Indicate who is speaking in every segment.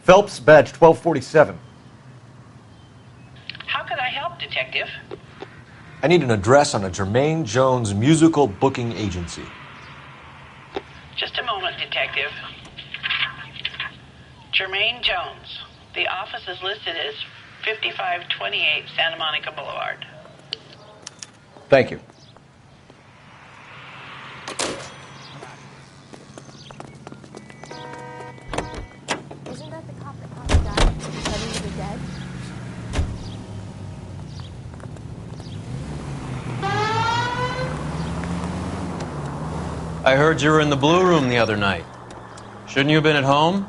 Speaker 1: Phelps, badge 1247.
Speaker 2: How can I help, Detective?
Speaker 1: I need an address on a Jermaine Jones musical booking agency.
Speaker 2: Just a moment, Detective. Jermaine Jones. The office is listed as 5528 Santa Monica Boulevard.
Speaker 1: Thank you.
Speaker 3: Isn't that the cop that caught the guy heading to the dead?
Speaker 4: I heard you were in the Blue Room the other night. Shouldn't you have been at home?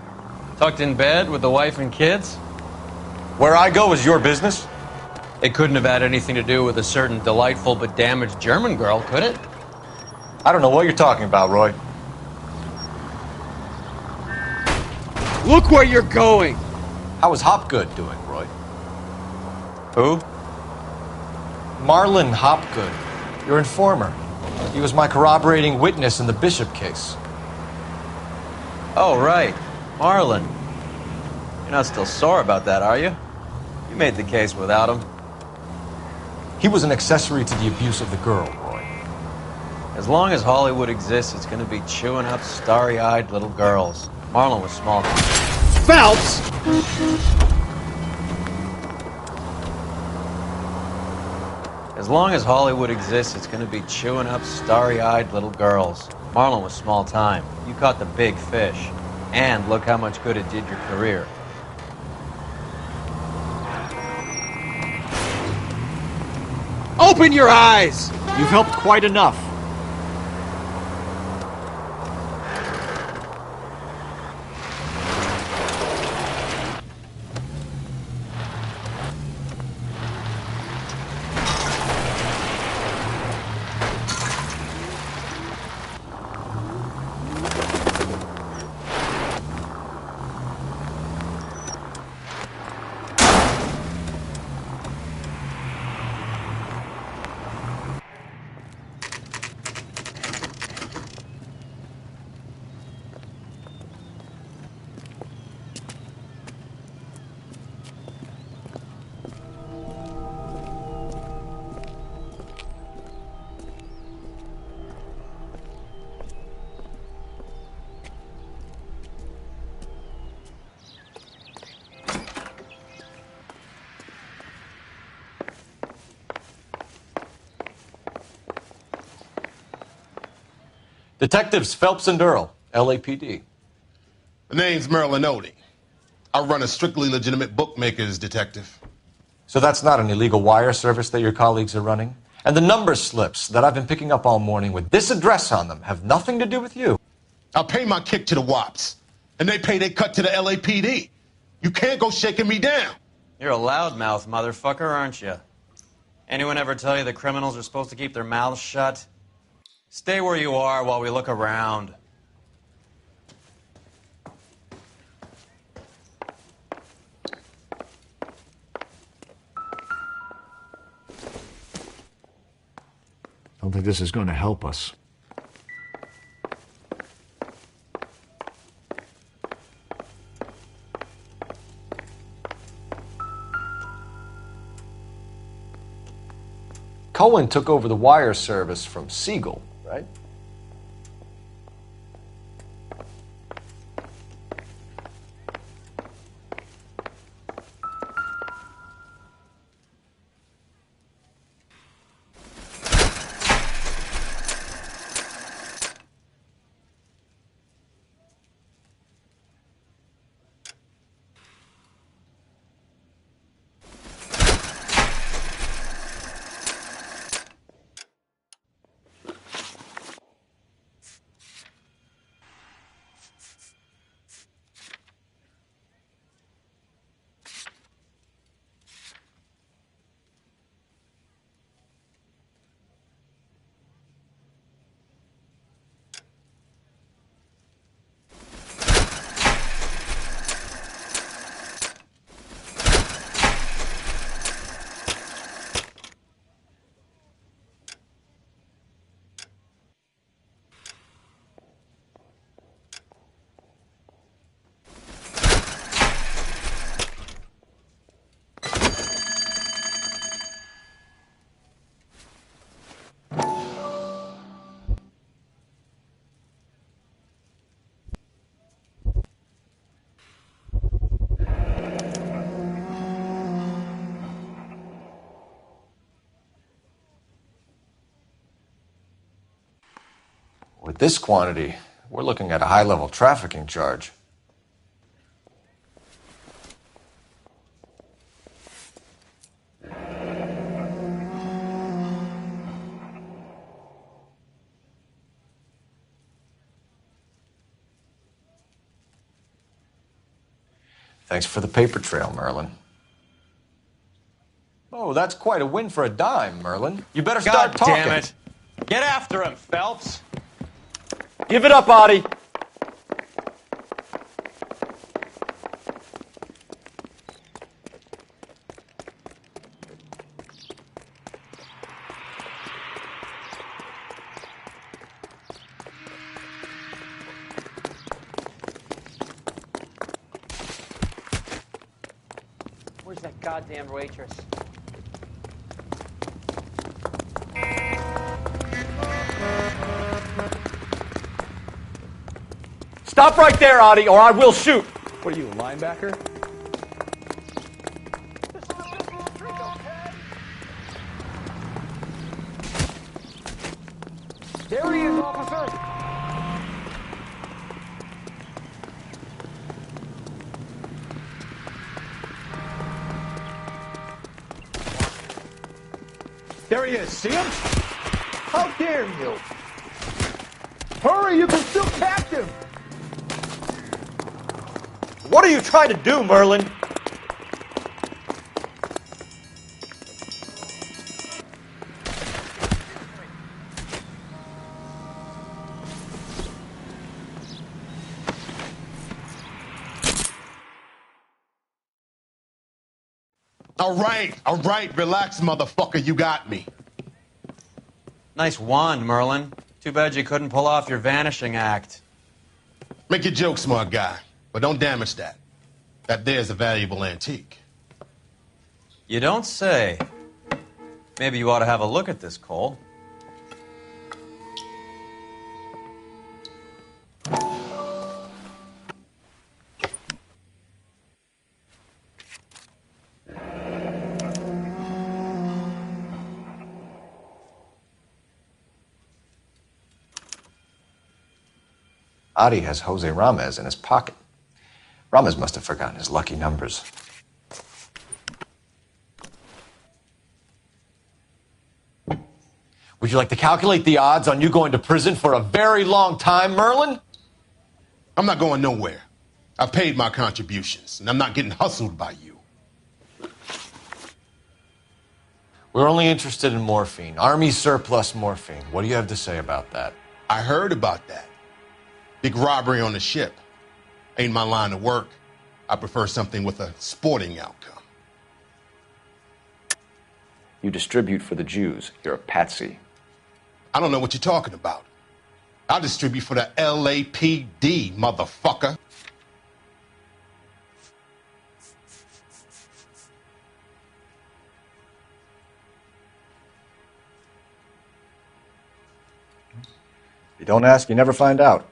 Speaker 4: Tucked in bed with the wife and kids?
Speaker 1: Where I go is your business?
Speaker 4: It couldn't have had anything to do with a certain delightful but damaged German girl, could it?
Speaker 1: I don't know what you're talking about, Roy.
Speaker 5: Look where you're going!
Speaker 1: How is Hopgood doing, Roy?
Speaker 4: Who?
Speaker 1: Marlon Hopgood, your informer. He was my corroborating witness in the Bishop case.
Speaker 4: Oh, right. Marlon. You're not still sore about that, are you? You made the case without him.
Speaker 1: He was an accessory to the abuse of the girl, Roy.
Speaker 4: As long as Hollywood exists, it's going to be chewing up starry-eyed little girls. Marlon was small.
Speaker 5: Phelps!
Speaker 4: As long as Hollywood exists, it's going to be chewing up starry-eyed little girls. Marlon was small time. You caught the big fish. And look how much good it did your career.
Speaker 5: Open your eyes!
Speaker 1: You've helped quite enough. Detectives Phelps and Earl, LAPD.
Speaker 6: The name's Merlin Odie. I run a strictly legitimate bookmaker's detective.
Speaker 1: So that's not an illegal wire service that your colleagues are running? And the number slips that I've been picking up all morning with this address on them have nothing to do with you?
Speaker 6: I pay my kick to the WAPs, and they pay their cut to the LAPD. You can't go shaking me down.
Speaker 4: You're a loudmouth motherfucker, aren't you? Anyone ever tell you that criminals are supposed to keep their mouths shut? Stay where you are while we look around.
Speaker 1: Don't think this is going to help us. Cohen took over the wire service from Siegel, right? With this quantity, we're looking at a high-level trafficking charge. Thanks for the paper trail, Merlin. Oh, that's quite a win for a dime, Merlin. You better start
Speaker 4: God
Speaker 1: talking.
Speaker 4: damn it. Get after him, Phelps.
Speaker 5: Give it up, Audie.
Speaker 7: Where's that goddamn waitress?
Speaker 5: Stop right there, Audie, or I will shoot. What are you, a linebacker?
Speaker 7: There he is, officer!
Speaker 6: There he is. See him? How dare you? Hurry, you can still catch him.
Speaker 5: What are you trying to do, Merlin?
Speaker 6: All right, relax, motherfucker, you got me.
Speaker 4: Nice wand, Merlin. Too bad you couldn't pull off your vanishing act.
Speaker 6: Make your joke, smart guy, but don't damage that. That there's a valuable antique.
Speaker 4: You don't say. Maybe you ought to have a look at this, Cole.
Speaker 1: Adi has Jose Ramez in his pocket. Ramez must have forgotten his lucky numbers. Would you like to calculate the odds on you going to prison for a very long time, Merlin?
Speaker 6: I'm not going nowhere. I've paid my contributions, and I'm not getting hustled by you.
Speaker 1: We're only interested in morphine. Army surplus morphine. What do you have to say about that?
Speaker 6: I heard about that. Big robbery on the ship. Ain't my line of work. I prefer something with a sporting outcome.
Speaker 1: You distribute for the Jews. You're a patsy.
Speaker 6: I don't know what you're talking about. I'll distribute for the LAPD, motherfucker.
Speaker 1: You don't ask, you never find out.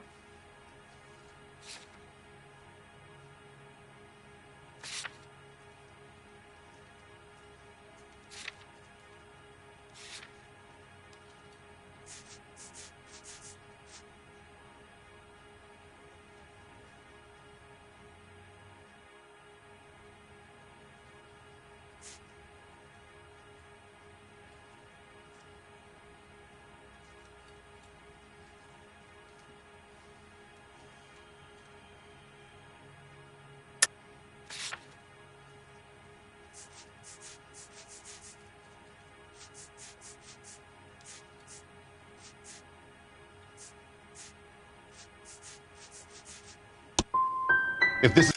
Speaker 6: If this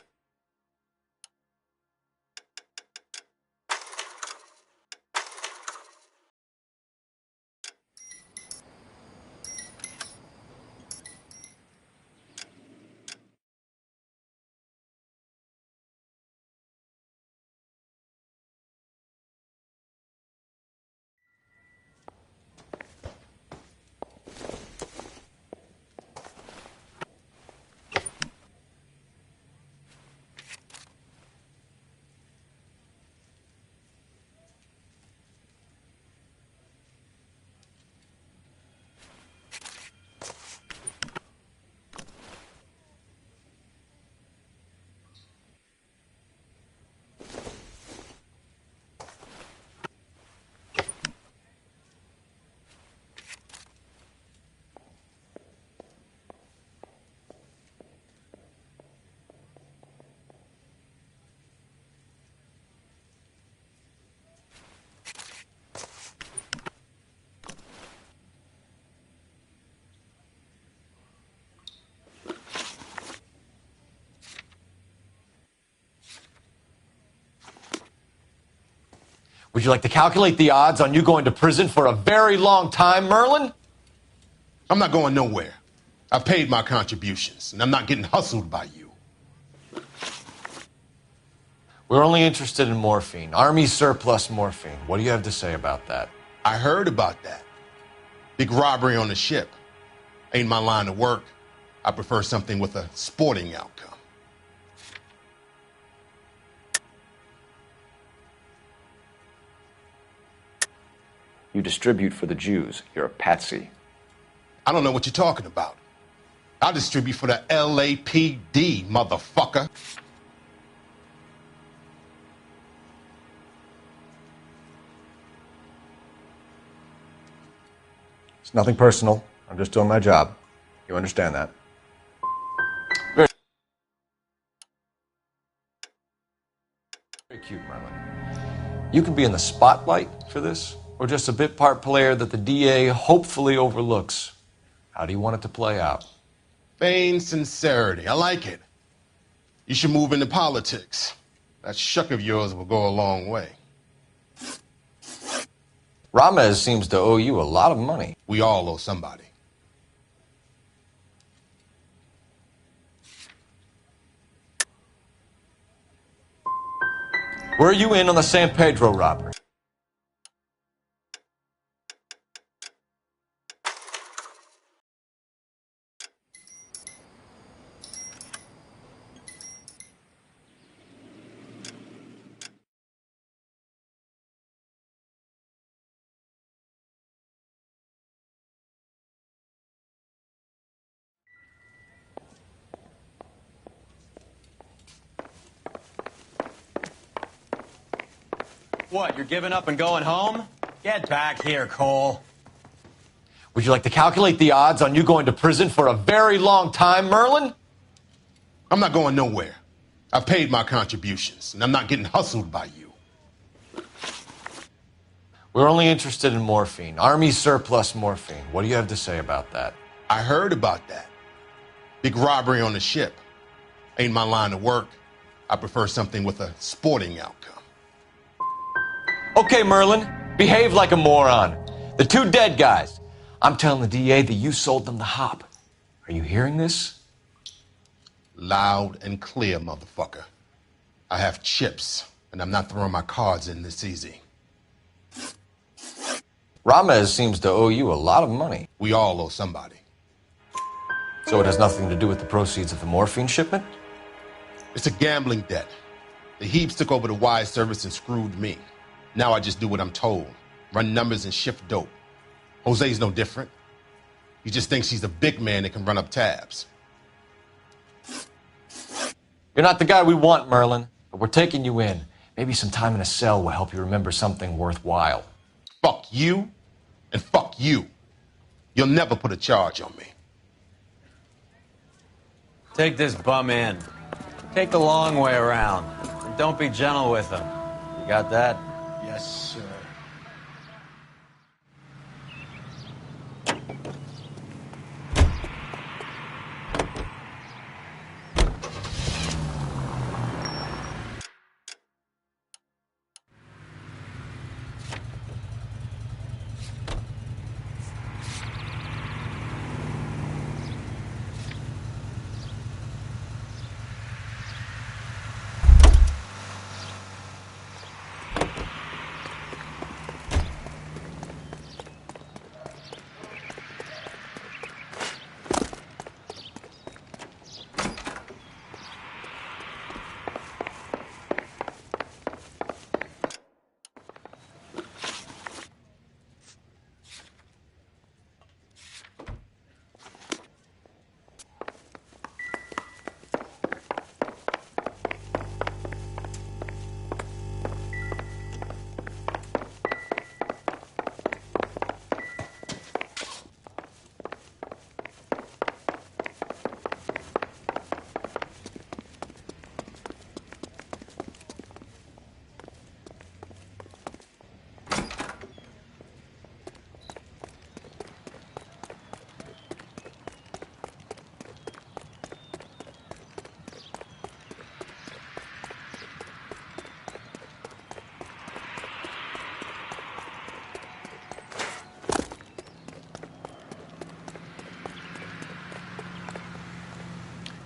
Speaker 1: Would you like to calculate the odds on you going to prison for a very long time, Merlin?
Speaker 6: I'm not going nowhere. I've paid my contributions, and I'm not getting hustled by you.
Speaker 1: We're only interested in morphine. Army surplus morphine. What do you have to say about that?
Speaker 6: I heard about that. Big robbery on the ship. Ain't my line of work. I prefer something with a sporting outcome.
Speaker 5: You distribute for the Jews. You're a patsy.
Speaker 6: I don't know what you're talking about. I distribute for the LAPD, motherfucker.
Speaker 1: It's nothing personal. I'm just doing my job. You understand that? Very cute, Merlin. You can be in the spotlight for this, or just a bit part player that the DA hopefully overlooks. How do you want it to play out?
Speaker 6: Feigned sincerity. I like it. You should move into politics. That shuck of yours will go a long way.
Speaker 1: Ramez seems to owe you a lot of money.
Speaker 6: We all owe somebody.
Speaker 1: Were you in on the San Pedro robbery?
Speaker 4: What, you're giving up and going home? Get back here, Cole.
Speaker 1: Would you like to calculate the odds on you going to prison for a very long time, Merlin?
Speaker 6: I'm not going nowhere. I've paid my contributions, and I'm not getting hustled by you.
Speaker 1: We're only interested in morphine. Army surplus morphine. What do you have to say about that?
Speaker 6: I heard about that. Big robbery on the ship. Ain't my line of work. I prefer something with a sporting outcome.
Speaker 1: Okay, Merlin, behave like a moron. The two dead guys. I'm telling the DA that you sold them the hop. Are you hearing this?
Speaker 6: Loud and clear, motherfucker. I have chips, and I'm not throwing my cards in this easy.
Speaker 1: Ramez seems to owe you a lot of money.
Speaker 6: We all owe somebody.
Speaker 1: So it has nothing to do with the proceeds of the morphine shipment?
Speaker 6: It's a gambling debt. The Heaps took over the wire service and screwed me. Now I just do what I'm told. Run numbers and shift dope. Jose's no different. He just thinks he's a big man that can run up tabs.
Speaker 1: You're not the guy we want, Merlin, but we're taking you in. Maybe some time in a cell will help you remember something worthwhile.
Speaker 6: Fuck you, and fuck you. You'll never put a charge on me.
Speaker 4: Take this bum in. Take the long way around. And don't be gentle with him. You got that?
Speaker 6: Yes, sir.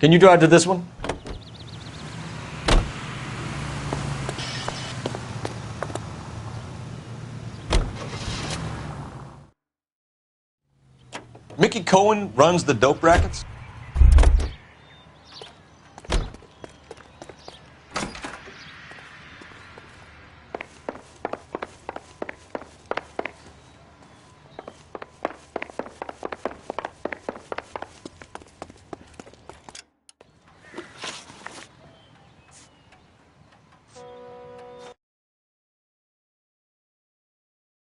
Speaker 1: Can you drive to this one? Mickey Cohen runs the dope rackets?